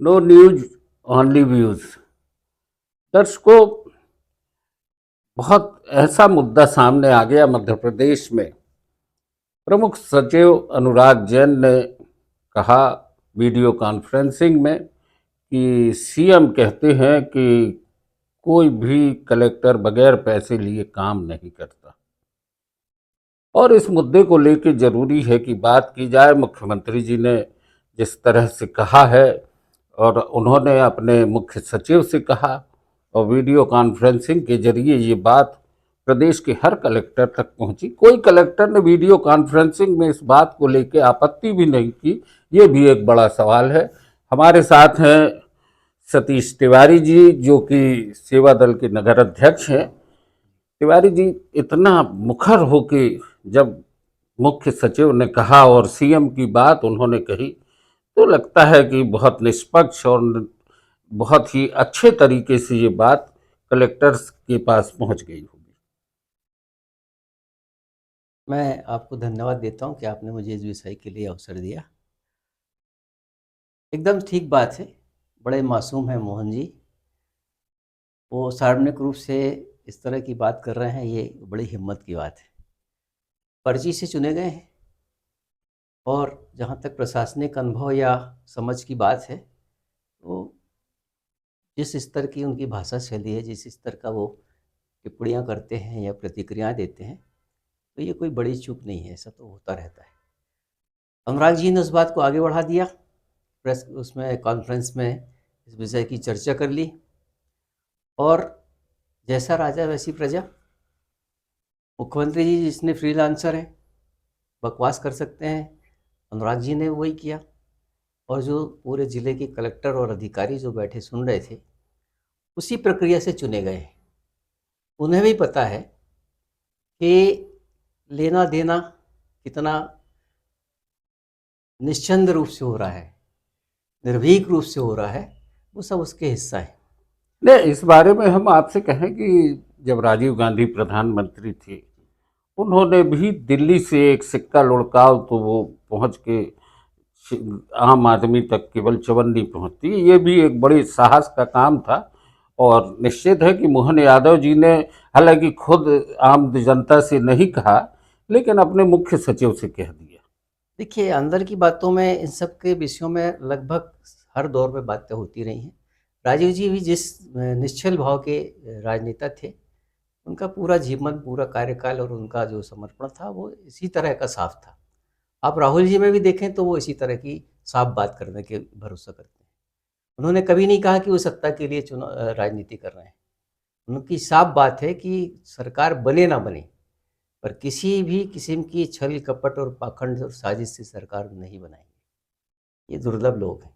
No news only views. दर्शकों, बहुत ऐसा मुद्दा सामने आ गया मध्य प्रदेश में। प्रमुख सचिव अनुराग जैन ने कहा वीडियो कॉन्फ्रेंसिंग में कि सीएम कहते हैं कि कोई भी कलेक्टर बगैर पैसे लिए काम नहीं करता और इस मुद्दे को लेकर जरूरी है कि बात की जाए। मुख्यमंत्री जी ने जिस तरह से कहा है और उन्होंने अपने मुख्य सचिव से कहा और वीडियो कॉन्फ्रेंसिंग के जरिए ये बात प्रदेश के हर कलेक्टर तक पहुंची। कोई कलेक्टर ने वीडियो कॉन्फ्रेंसिंग में इस बात को लेकर आपत्ति भी नहीं की, ये भी एक बड़ा सवाल है। हमारे साथ हैं सतीश तिवारी जी, जो कि सेवा दल के नगर अध्यक्ष हैं। तिवारी जी, इतना मुखर होके जब मुख्य सचिव ने कहा और सीएम की बात उन्होंने कही, तो लगता है कि बहुत निष्पक्ष और बहुत ही अच्छे तरीके से ये बात कलेक्टर्स के पास पहुंच गई होगी। मैं आपको धन्यवाद देता हूं कि आपने मुझे इस विषय के लिए अवसर दिया। एकदम ठीक बात है, बड़े मासूम हैं मोहन जी। वो सार्वजनिक रूप से इस तरह की बात कर रहे हैं, ये बड़ी हिम्मत की बात है। पर्ची से चुने गए हैं और जहाँ तक प्रशासनिक अनुभव या समझ की बात है, तो जिस स्तर की उनकी भाषा शैली है, जिस स्तर का वो टिप्पणियाँ करते हैं या प्रतिक्रियाएँ देते हैं, तो ये कोई बड़ी चूक नहीं है, ऐसा तो होता रहता है। अनुराग जी ने उस बात को आगे बढ़ा दिया, प्रेस उसमें कॉन्फ्रेंस में इस विषय की चर्चा कर ली और जैसा राजा वैसी प्रजा। मुख्यमंत्री जी जिसने फ्रीलांसर हैं, बकवास कर सकते हैं, अनुराग जी ने वही किया। और जो पूरे ज़िले के कलेक्टर और अधिकारी जो बैठे सुन रहे थे, उसी प्रक्रिया से चुने गए हैं। उन्हें भी पता है कि लेना देना कितना निश्चंद रूप से हो रहा है, निर्भीक रूप से हो रहा है, वो सब उसके हिस्सा है। नहीं, इस बारे में हम आपसे कहें कि जब राजीव गांधी प्रधानमंत्री थे, उन्होंने भी दिल्ली से एक सिक्का लुढ़काओ तो वो पहुंच के आम आदमी तक केवल चवन्नी पहुंचती। ये भी एक बड़े साहस का काम था और निश्चित है कि मोहन यादव जी ने हालांकि खुद आम जनता से नहीं कहा, लेकिन अपने मुख्य सचिव से कह दिया। देखिए, अंदर की बातों में इन सब के विषयों में लगभग हर दौर में बातें होती रही हैं। राजीव जी भी जिस निश्चल भाव के राजनेता थे, उनका पूरा जीवन, पूरा कार्यकाल और उनका जो समर्पण था, वो इसी तरह का साफ था। आप राहुल जी में भी देखें तो वो इसी तरह की साफ बात करने के भरोसा करते हैं। उन्होंने कभी नहीं कहा कि वो सत्ता के लिए राजनीति कर रहे हैं। उनकी साफ बात है कि सरकार बने ना बने, पर किसी भी किस्म की छल कपट और पाखंड और साजिश से सरकार नहीं बनाएंगे। ये दुर्लभ लोग हैं।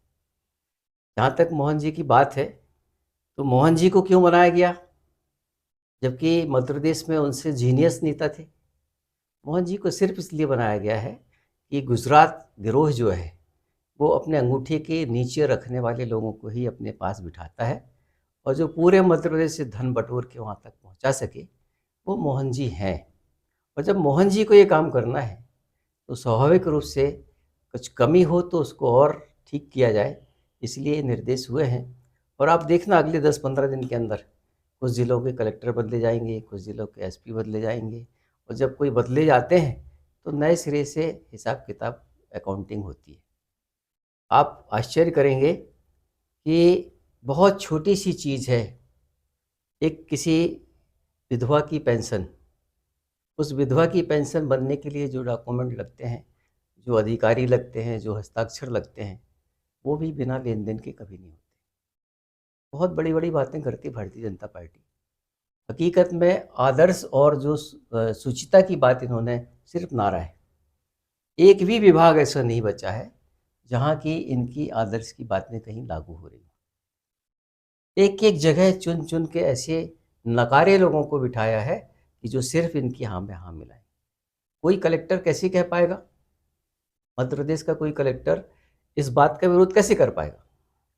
जहाँ तक मोहन जी की बात है, तो मोहन जी को क्यों बनाया गया, जबकि मध्य प्रदेश में उनसे जीनियस नेता थे? मोहन जी को सिर्फ इसलिए बनाया गया है कि गुजरात गिरोह जो है, वो अपने अंगूठे के नीचे रखने वाले लोगों को ही अपने पास बिठाता है और जो पूरे मध्य प्रदेश से धन बटोर के वहाँ तक पहुँचा सके, वो मोहन जी हैं। और जब मोहन जी को ये काम करना है, तो स्वाभाविक रूप से कुछ कमी हो तो उसको और ठीक किया जाए, इसलिए निर्देश हुए हैं। और आप देखना अगले 10-15 दिन के अंदर कुछ ज़िलों के कलेक्टर बदले जाएंगे, कुछ ज़िलों के एसपी बदले जाएंगे। और जब कोई बदले जाते हैं तो नए सिरे से हिसाब किताब अकाउंटिंग होती है। आप आश्चर्य करेंगे कि बहुत छोटी सी चीज़ है, एक किसी विधवा की पेंशन, उस विधवा की पेंशन बनने के लिए जो डॉक्यूमेंट लगते हैं, जो अधिकारी लगते हैं, जो हस्ताक्षर लगते हैं, वो भी बिना लेन देन के कभी नहीं होते। बहुत बड़ी बड़ी बातें करती भारतीय जनता पार्टी। हकीकत में आदर्श और जो शुचिता की बात इन्होंने सिर्फ नारा है। एक भी विभाग ऐसा नहीं बचा है जहाँ की इनकी आदर्श की बातें कहीं लागू हो रही। एक एक जगह चुन चुन के ऐसे नकारे लोगों को बिठाया है कि जो सिर्फ इनकी हाँ में हाँ मिलाए। कोई कलेक्टर कैसे कह पाएगा, मध्य प्रदेश का कोई कलेक्टर इस बात का विरोध कैसे कर पाएगा?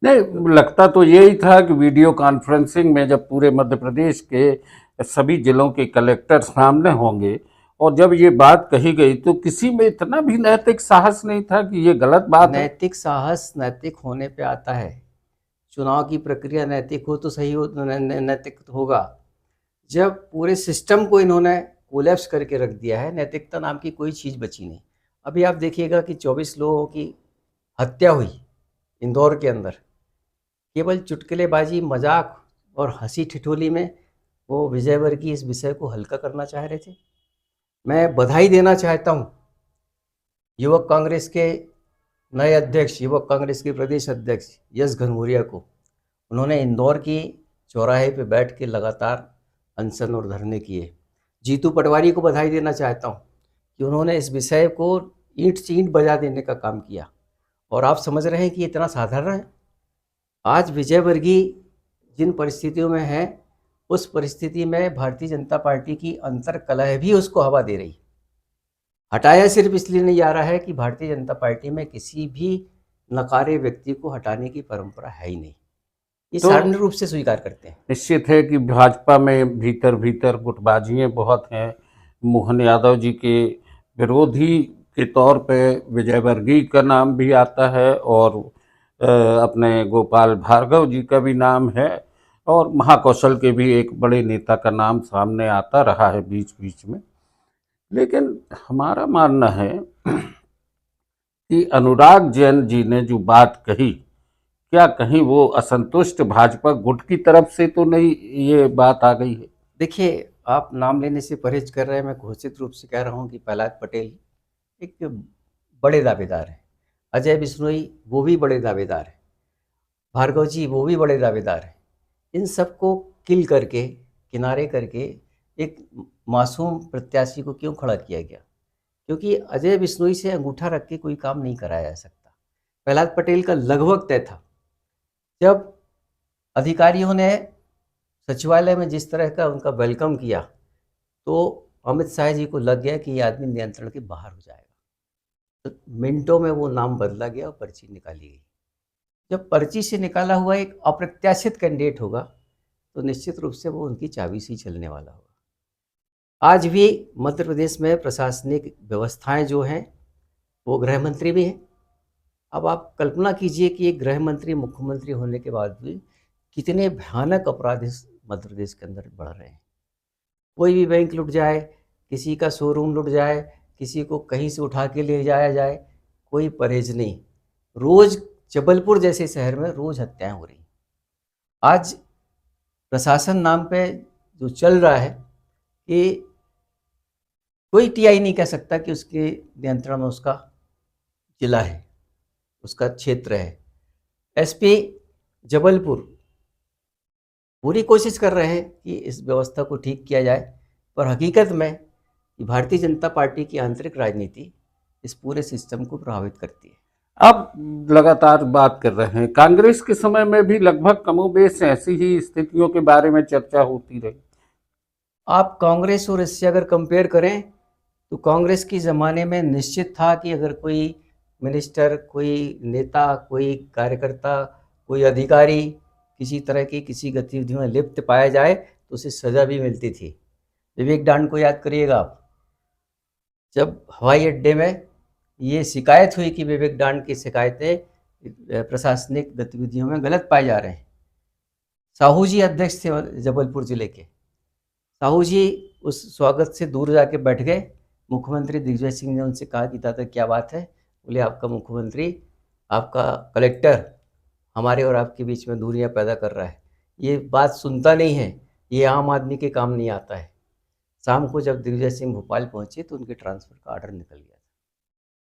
नहीं, लगता तो यही था कि वीडियो कॉन्फ्रेंसिंग में जब पूरे मध्य प्रदेश के सभी जिलों के कलेक्टर सामने होंगे और जब ये बात कही गई, तो किसी में इतना भी नैतिक साहस नहीं था कि ये गलत बात है। नैतिक साहस नैतिक होने पे आता है। चुनाव की प्रक्रिया नैतिक हो तो सही हो, नैतिक होगा। जब पूरे सिस्टम को इन्होंने कोलैप्स करके रख दिया है, नैतिकता नाम की कोई चीज़ बची नहीं। अभी आप देखिएगा कि 24 लोगों की हत्या हुई इंदौर के अंदर, केवल चुटकुलेबाजी, मजाक और हंसी ठिठोली में वो विजय वर्गीय इस विषय को हल्का करना चाह रहे थे। मैं बधाई देना चाहता हूँ युवक कांग्रेस के नए अध्यक्ष, युवक कांग्रेस के प्रदेश अध्यक्ष यश घनघोरिया को। उन्होंने इंदौर की चौराहे पे बैठ के लगातार अनशन और धरने किए। जीतू पटवारी को बधाई देना चाहता हूँ कि उन्होंने इस विषय को ईंट से ईंट बजा देने का काम किया। और आप समझ रहे हैं कि इतना साधारण है। आज विजय वर्गीय जिन परिस्थितियों में है, उस परिस्थिति में भारतीय जनता पार्टी की अंतर कलह भी उसको हवा दे रही। हटाया सिर्फ इसलिए नहीं जा रहा है कि भारतीय जनता पार्टी में किसी भी नकारे व्यक्ति को हटाने की परंपरा है ही नहीं, ये तो साधारण रूप से स्वीकार करते हैं। निश्चित है कि भाजपा में भीतर भीतर गुटबाजियाँ बहुत हैं। मोहन यादव जी के विरोधी के तौर पे विजय वर्गीय का नाम भी आता है, और अपने गोपाल भार्गव जी का भी नाम है, और महाकौशल के भी एक बड़े नेता का नाम सामने आता रहा है बीच बीच में। लेकिन हमारा मानना है कि अनुराग जैन जी ने जो बात कही, क्या कहीं वो असंतुष्ट भाजपा गुट की तरफ से तो नहीं ये बात आ गई है? देखिए, आप नाम लेने से परहेज कर रहे हैं। मैं घोषित रूप से कह रहा हूँ कि प्रहलाद पटेल एक बड़े दावेदार हैं, अजय बिश्नोई वो भी बड़े दावेदार हैं, भार्गव जी वो भी बड़े दावेदार हैं। इन सबको किल करके, किनारे करके एक मासूम प्रत्याशी को क्यों खड़ा किया गया? क्योंकि अजय बिश्नोई से अंगूठा रख के कोई काम नहीं कराया जा सकता। प्रहलाद पटेल का लगभग तय था। जब अधिकारियों ने सचिवालय में जिस तरह का उनका वेलकम किया, तो अमित शाह जी को लग गया कि ये आदमी नियंत्रण के बाहर हो जाएगा। तो मिनटों में वो नाम बदला गया और पर्ची निकाली गई। जब पर्ची से निकाला हुआ एक अप्रत्याशित कैंडिडेट होगा, तो निश्चित रूप से वो उनकी चाबी से ही चलने वाला होगा। आज भी मध्य प्रदेश में प्रशासनिक व्यवस्थाएं जो हैं, वो गृह मंत्री भी हैं। अब आप कल्पना कीजिए कि एक गृह मंत्री मुख्यमंत्री होने के बाद भी कितने भयानक अपराध इस मध्य प्रदेश के अंदर बढ़ रहे हैं। कोई भी बैंक लुट जाए, किसी का शोरूम लुट जाए, किसी को कहीं से उठा के ले जाया जाए, कोई परहेज नहीं। रोज जबलपुर जैसे शहर में रोज हत्याएं हो रही। आज प्रशासन नाम पे जो चल रहा है कि कोई टीआई नहीं कह सकता कि उसके नियंत्रण में उसका जिला है, उसका क्षेत्र है। एसपी जबलपुर पूरी कोशिश कर रहे हैं कि इस व्यवस्था को ठीक किया जाए, पर हकीकत में कि भारतीय जनता पार्टी की आंतरिक राजनीति इस पूरे सिस्टम को प्रभावित करती है। अब लगातार बात कर रहे हैं, कांग्रेस के समय में भी लगभग कमोबेश ऐसी ही स्थितियों के बारे में चर्चा होती रही। आप कांग्रेस और इससे अगर कंपेयर करें, तो कांग्रेस के ज़माने में निश्चित था कि अगर कोई मिनिस्टर, कोई नेता, कोई कार्यकर्ता, कोई अधिकारी किसी तरह की किसी गतिविधि में लिप्त पाया जाए तो उसे सज़ा भी मिलती थी। विवेक डांड को याद करिएगा आप। जब हवाई अड्डे में ये शिकायत हुई कि विवेक डांड की शिकायतें प्रशासनिक गतिविधियों में गलत पाए जा रहे हैं, साहू जी अध्यक्ष थे जबलपुर जिले के। साहू जी उस स्वागत से दूर जाके बैठ गए। मुख्यमंत्री दिग्विजय सिंह ने उनसे कहा कि दादा क्या बात है? बोले आपका मुख्यमंत्री, आपका कलेक्टर हमारे और आपके बीच में दूरियां पैदा कर रहा है, ये बात सुनता नहीं है, ये आम आदमी के काम नहीं आता है। शाम को जब दिग्विजय सिंह भोपाल पहुंचे तो उनके ट्रांसफ़र का ऑर्डर निकल गया था।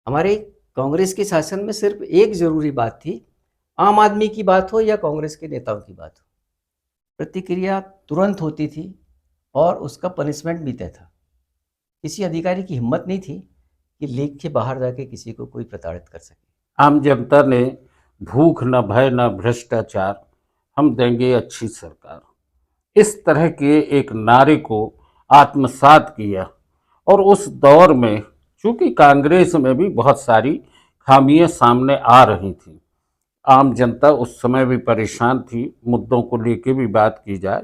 हमारे कांग्रेस के शासन में सिर्फ एक ज़रूरी बात थी, आम आदमी की बात हो या कांग्रेस के नेताओं की बात हो, प्रतिक्रिया तुरंत होती थी और उसका पनिशमेंट भी तय था। किसी अधिकारी की हिम्मत नहीं थी कि लीग के बाहर जाके किसी को कोई प्रताड़ित कर सके। आम जनता ने भूख न भय न भ्रष्टाचार, हम देंगे अच्छी सरकार, इस तरह के एक नारे को आत्मसात किया। और उस दौर में चूंकि कांग्रेस में भी बहुत सारी खामियां सामने आ रही थी, आम जनता उस समय भी परेशान थी। मुद्दों को लेके भी बात की जाए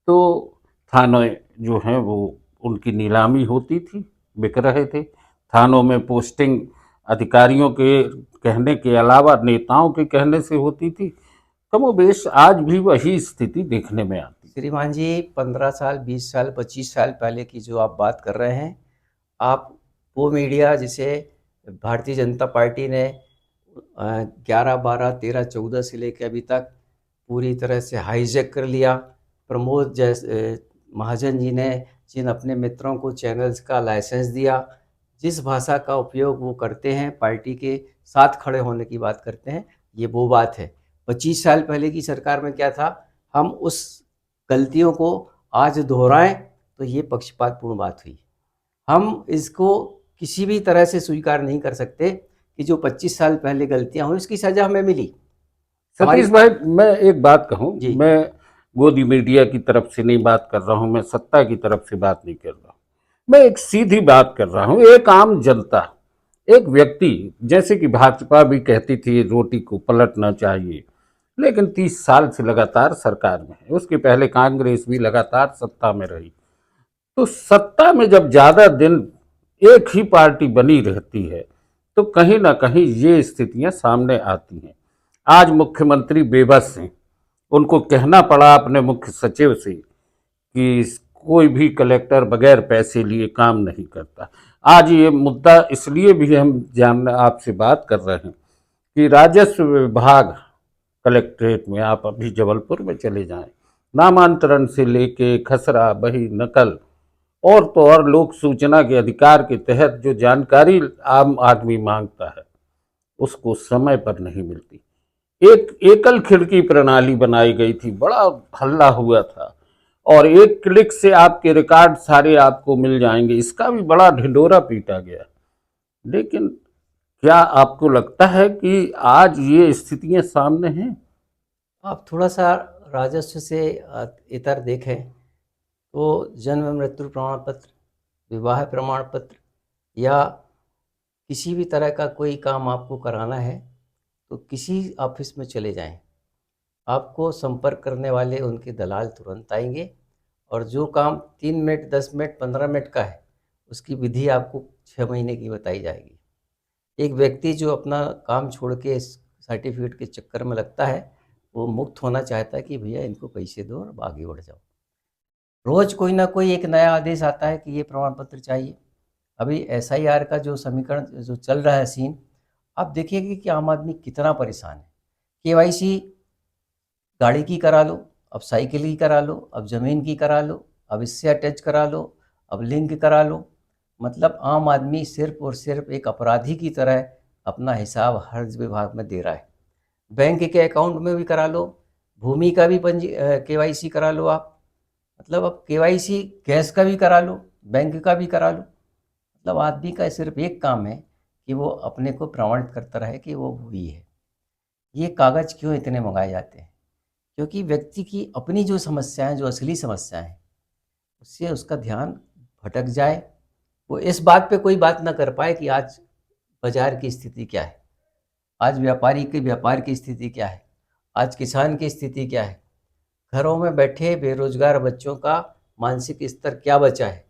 तो थाने जो हैं वो उनकी नीलामी होती थी, बिक रहे थे। थानों में पोस्टिंग अधिकारियों के कहने के अलावा नेताओं के कहने से होती थी। कमोबेश आज भी वही स्थिति देखने में आती है। श्रीमान जी, 15 साल, 20 साल, 25 साल पहले की जो आप बात कर रहे हैं, आप वो मीडिया जिसे भारतीय जनता पार्टी ने 11, 12, 13, 14 से लेकर अभी तक पूरी तरह से हाईजैक कर लिया। प्रमोद जैसे महाजन जी ने जिन अपने मित्रों को चैनल्स का लाइसेंस दिया, जिस भाषा का उपयोग वो करते हैं, पार्टी के साथ खड़े होने की बात करते हैं, ये वो बात है। 25 साल पहले की सरकार में क्या था, हम उस गलतियों को आज दोहराएं तो ये पक्षपातपूर्ण बात हुई। हम इसको किसी भी तरह से स्वीकार नहीं कर सकते कि जो 25 साल पहले गलतियां हुई उसकी सजा हमें मिली। सतीश भाई, मैं एक बात कहूं, जी। मैं गोदी मीडिया की तरफ से नहीं बात कर रहा हूं, मैं सत्ता की तरफ से बात नहीं कर रहा हूं, मैं एक सीधी बात कर रहा हूं। एक आम जनता, एक व्यक्ति, जैसे कि भाजपा भी कहती थी रोटी को पलटना चाहिए, लेकिन 30 साल से लगातार सरकार में है, उसके पहले कांग्रेस भी लगातार सत्ता में रही। तो सत्ता में जब ज्यादा दिन एक ही पार्टी बनी रहती है तो कहीं ना कहीं ये स्थितियां सामने आती हैं। आज मुख्यमंत्री बेबस हैं, उनको कहना पड़ा अपने मुख्य सचिव से कि कोई भी कलेक्टर बगैर पैसे लिए काम नहीं करता। आज ये मुद्दा इसलिए भी हम जानना आपसे बात कर रहे हैं कि राजस्व विभाग कलेक्ट्रेट में, आप अभी जबलपुर में चले जाएं, नामांतरण से लेके खसरा, बही, नकल और तो और लोक सूचना के अधिकार के तहत जो जानकारी आम आदमी मांगता है उसको समय पर नहीं मिलती। एक एकल खिड़की प्रणाली बनाई गई थी, बड़ा हल्ला हुआ था, और एक क्लिक से आपके रिकॉर्ड सारे आपको मिल जाएंगे, इसका भी बड़ा ढिंढोरा पीटा गया। लेकिन क्या आपको लगता है कि आज ये स्थितियां सामने हैं? आप थोड़ा सा राजस्व से इतर देखें तो जन्म मृत्यु प्रमाण पत्र, विवाह प्रमाण पत्र या किसी भी तरह का कोई काम आपको कराना है तो किसी ऑफिस में चले जाएं, आपको संपर्क करने वाले उनके दलाल तुरंत आएंगे और जो काम 3 मिनट, 10 मिनट, 15 मिनट का है उसकी विधि आपको 6 महीने की बताई जाएगी। एक व्यक्ति जो अपना काम छोड़ के इस सर्टिफिकेट के चक्कर में लगता है, वो मुक्त होना चाहता है कि भैया इनको पैसे दो और आगे बढ़ जाओ। रोज कोई ना कोई एक नया आदेश आता है कि ये प्रमाण पत्र चाहिए। अभी एसआईआर का जो समीकरण जो चल रहा है सीन, आप देखिएगा कि आम आदमी कितना परेशान है। केवाईसी गाड़ी की करा लो, अब साइकिल की करा लो, अब ज़मीन की करा लो, अब इससे अटैच करा लो, अब लिंक करा लो। मतलब आम आदमी सिर्फ और सिर्फ एक अपराधी की तरह अपना हिसाब हर विभाग में दे रहा है। बैंक के अकाउंट में भी करा लो, भूमि का भी केवाईसी करा लो आप। मतलब अब केवाईसी गैस का भी करा लो, बैंक का भी करा लो। मतलब आदमी का सिर्फ एक काम है कि वो अपने को प्रमाणित करता रहे कि वो वही है। ये कागज़ क्यों इतने मंगाए जाते हैं? क्योंकि व्यक्ति की अपनी जो समस्याएं, जो असली समस्याएं हैं, उससे उसका ध्यान भटक जाए। वो इस बात पे कोई बात ना कर पाए कि आज बाजार की स्थिति क्या है, आज व्यापारी के व्यापार की स्थिति क्या है, आज किसान की स्थिति क्या है, घरों में बैठे बेरोजगार बच्चों का मानसिक स्तर क्या बचा है,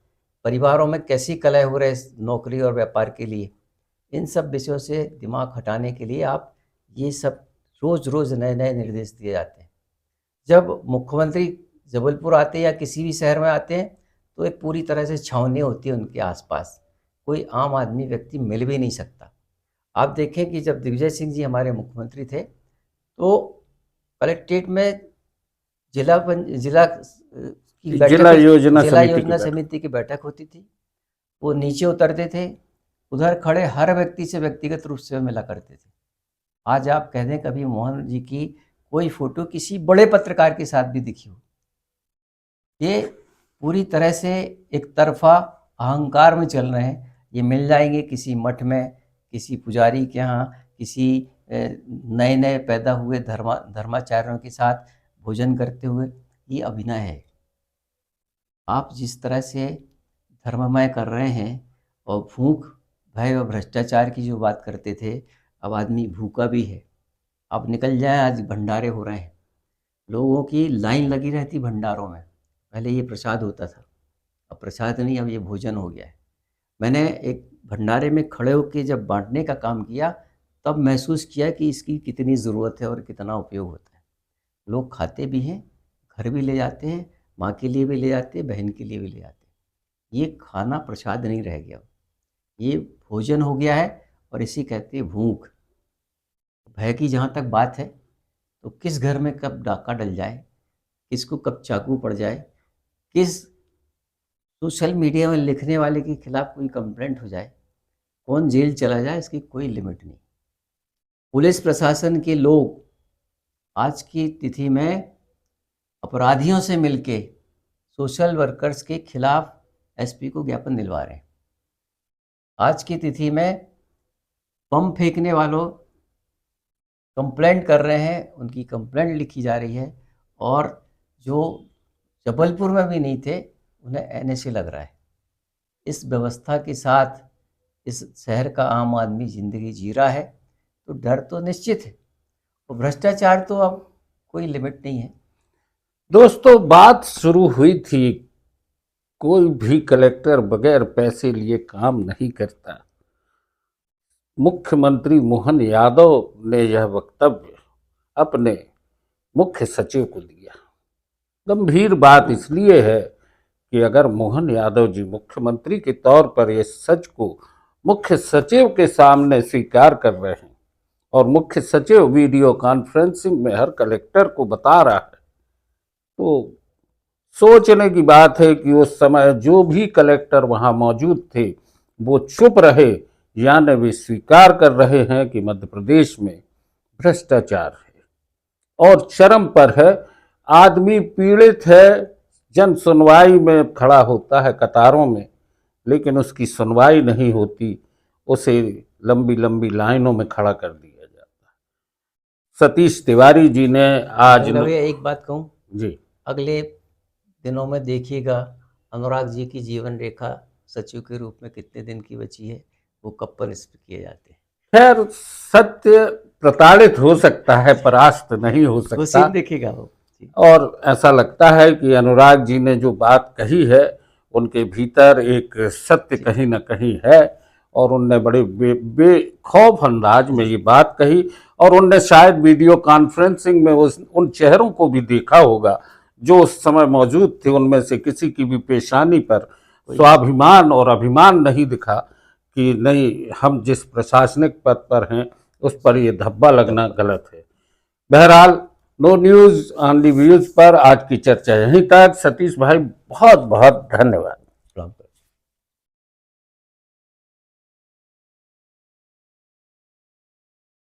परिवारों में कैसी कलह हो रहे नौकरी और व्यापार के लिए। इन सब विषयों से दिमाग हटाने के लिए आप ये सब रोज़ रोज़ नए नए निर्देश दिए जाते हैं। जब मुख्यमंत्री जबलपुर आते हैं या किसी भी शहर में आते हैं तो एक पूरी तरह से छावनी होती है उनके आसपास, कोई आम आदमी व्यक्ति मिल भी नहीं सकता। आप देखें कि जब दिग्विजय सिंह जी हमारे मुख्यमंत्री थे तो कलेक्ट्रेट में जिला की जिला बैठक, योजना जिला समिति की योजना बैठक। समिति की बैठक होती थी। वो नीचे उतरते थे, उधर खड़े हर व्यक्ति से व्यक्तिगत रूप से मिला करते थे। आज आप कह दें कभी मोहन जी की कोई फोटो किसी बड़े पत्रकार के साथ भी दिखी हो, ये पूरी तरह से एक तरफा अहंकार में चल रहे हैं। ये मिल जाएंगे किसी मठ में, किसी पुजारी के यहाँ, किसी नए नए पैदा हुए धर्माचार्यों के साथ भोजन करते हुए। ये अभिनय है। आप जिस तरह से धर्ममय कर रहे हैं और भूख, भय और भ्रष्टाचार की जो बात करते थे, अब आदमी भूखा भी है। अब निकल जाए, आज भंडारे हो रहे हैं, लोगों की लाइन लगी रहती भंडारों में। पहले ये प्रसाद होता था, अब प्रसाद नहीं, अब ये भोजन हो गया है। मैंने एक भंडारे में खड़े होकर जब बांटने का काम किया तब महसूस किया कि इसकी कितनी ज़रूरत है और कितना उपयोग होता है। लोग खाते भी हैं, घर भी ले जाते हैं, माँ के लिए भी ले जाते हैं, बहन के लिए भी ले जाते हैं। ये खाना प्रसाद नहीं रह गया, ये भोजन हो गया है। और इसी कहते हैं भूख। भय की जहाँ तक बात है, तो किस घर में कब डाका डल जाए, किसको कब चाकू पड़ जाए, किस सोशल मीडिया में लिखने वाले के खिलाफ कोई कंप्लेंट हो जाए, कौन जेल चला जाए, इसकी कोई लिमिट नहीं। पुलिस प्रशासन के लोग आज की तिथि में अपराधियों से मिलके सोशल वर्कर्स के खिलाफ एसपी को ज्ञापन दिलवा रहे हैं। आज की तिथि में बम फेंकने वालों कंप्लेंट कर रहे हैं, उनकी कंप्लेंट लिखी जा रही है। और जो जबलपुर में भी नहीं थे, उन्हें एनएसए लग रहा है। इस व्यवस्था के साथ इस शहर का आम आदमी ज़िंदगी जी रहा है, तो डर तो निश्चित है। और भ्रष्टाचार तो अब कोई लिमिट नहीं है। दोस्तों, बात शुरू हुई थी, कोई भी कलेक्टर बगैर पैसे लिए काम नहीं करता। मुख्यमंत्री मोहन यादव ने यह वक्तव्य अपने मुख्य सचिव को दिया। गंभीर बात इसलिए है कि अगर मोहन यादव जी मुख्यमंत्री के तौर पर इस सच को मुख्य सचिव के सामने स्वीकार कर रहे हैं और मुख्य सचिव वीडियो कॉन्फ्रेंसिंग में हर कलेक्टर को बता रहा है, तो सोचने की बात है कि उस समय जो भी कलेक्टर वहां मौजूद थे वो चुप रहे, यानी वे स्वीकार कर रहे हैं कि मध्य प्रदेश में भ्रष्टाचार है और चरम पर है। आदमी पीड़ित है, जन सुनवाई में खड़ा होता है कतारों में, लेकिन उसकी सुनवाई नहीं होती, उसे लंबी लंबी लाइनों में खड़ा कर दिया जाता है। सतीश तिवारी जी ने आज भैया एक बात कहूँ जी, अगले दिनों में देखिएगा अनुराग जी की जीवन रेखा सचिव के रूप में कितने दिन की बची है, वो कब पर इस किए जाते हैं। खैर, सत्य प्रताड़ित हो सकता है, परास्त नहीं हो वो सकता। सीन देखिएगा वो। और ऐसा लगता है कि अनुराग जी ने जो बात कही है, उनके भीतर एक सत्य कहीं ना कहीं है और उनने बड़े बेखौफ अंदाज में ये बात कही। और उनने शायद वीडियो कॉन्फ्रेंसिंग में उन चेहरों को भी देखा होगा जो उस समय मौजूद थे। उनमें से किसी की भी पेशानी पर स्वाभिमान और अभिमान नहीं दिखा कि नहीं, हम जिस प्रशासनिक पद पर हैं उस पर ये धब्बा लगना गलत है। बहरहाल, no news on the views पर आज की चर्चा यहीं तक। सतीश भाई, बहुत बहुत धन्यवाद।